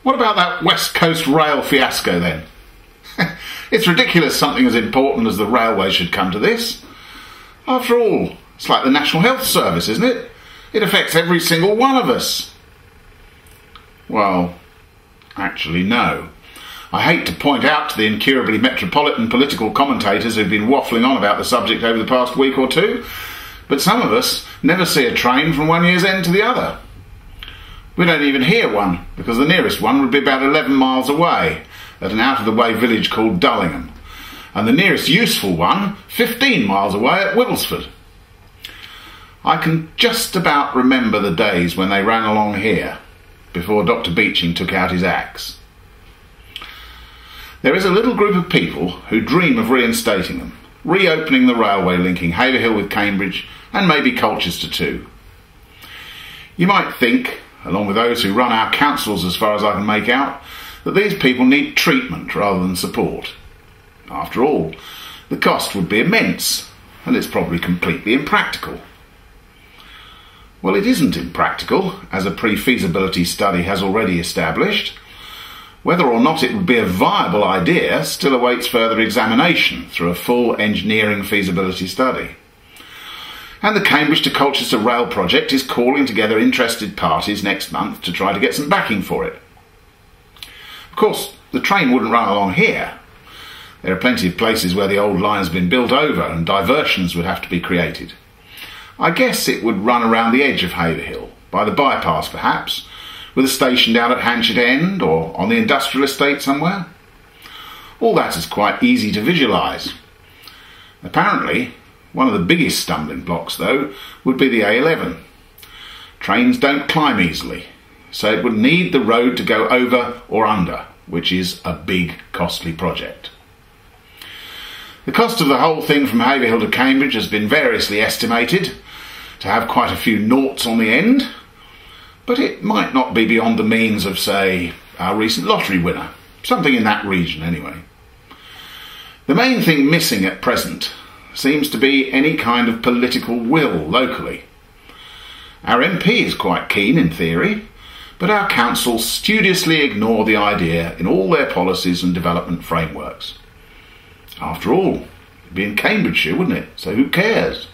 What about that West Coast rail fiasco then? It's ridiculous something as important as the railway should come to this. After all, it's like the National Health Service, isn't it? It affects every single one of us. Well, actually no. I hate to point out to the incurably metropolitan political commentators who've been waffling on about the subject over the past week or two, but some of us never see a train from one year's end to the other. We don't even hear one, because the nearest one would be about 11 miles away, at an out-of-the-way village called Dullingham, and the nearest useful one 15 miles away at Wigglesford. I can just about remember the days when they ran along here, before Dr. Beeching took out his axe. There is a little group of people who dream of reinstating them, reopening the railway linking Haverhill with Cambridge and maybe Colchester too. You might think, along with those who run our councils as far as I can make out, that these people need treatment rather than support. After all, the cost would be immense, and it's probably completely impractical. Well, it isn't impractical, as a pre-feasibility study has already established. Whether or not it would be a viable idea still awaits further examination through a full engineering feasibility study. And the Cambridge to Colchester rail project is calling together interested parties next month to try to get some backing for it. Of course, the train wouldn't run along here. There are plenty of places where the old line has been built over and diversions would have to be created. I guess it would run around the edge of Haverhill, by the bypass perhaps, with a station down at Hanchet End or on the industrial estate somewhere. All that is quite easy to visualise. Apparently, one of the biggest stumbling blocks, though, would be the A11. Trains don't climb easily, so it would need the road to go over or under, which is a big, costly project. The cost of the whole thing from Haverhill to Cambridge has been variously estimated to have quite a few noughts on the end, but it might not be beyond the means of, say, our recent lottery winner. Something in that region, anyway. The main thing missing at present seems to be any kind of political will locally. Our MP is quite keen in theory, but our councils studiously ignore the idea in all their policies and development frameworks. After all, it'd be in Cambridgeshire, wouldn't it? So who cares?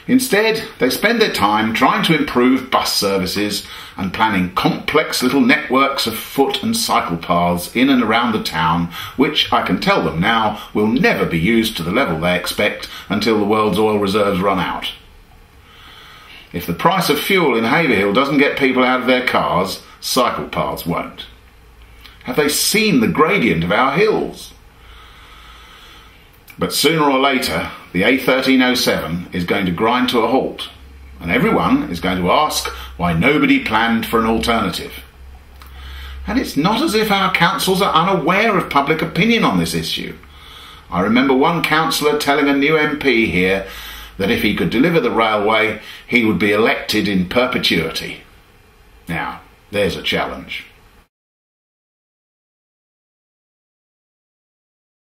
Instead, they spend their time trying to improve bus services and planning complex little networks of foot and cycle paths in and around the town, which, I can tell them now, will never be used to the level they expect until the world's oil reserves run out. If the price of fuel in Haverhill doesn't get people out of their cars, cycle paths won't. Have they seen the gradient of our hills? But sooner or later, the A1307 is going to grind to a halt, and everyone is going to ask why nobody planned for an alternative. And it's not as if our councils are unaware of public opinion on this issue. I remember one councillor telling a new MP here that if he could deliver the railway, he would be elected in perpetuity. Now, there's a challenge.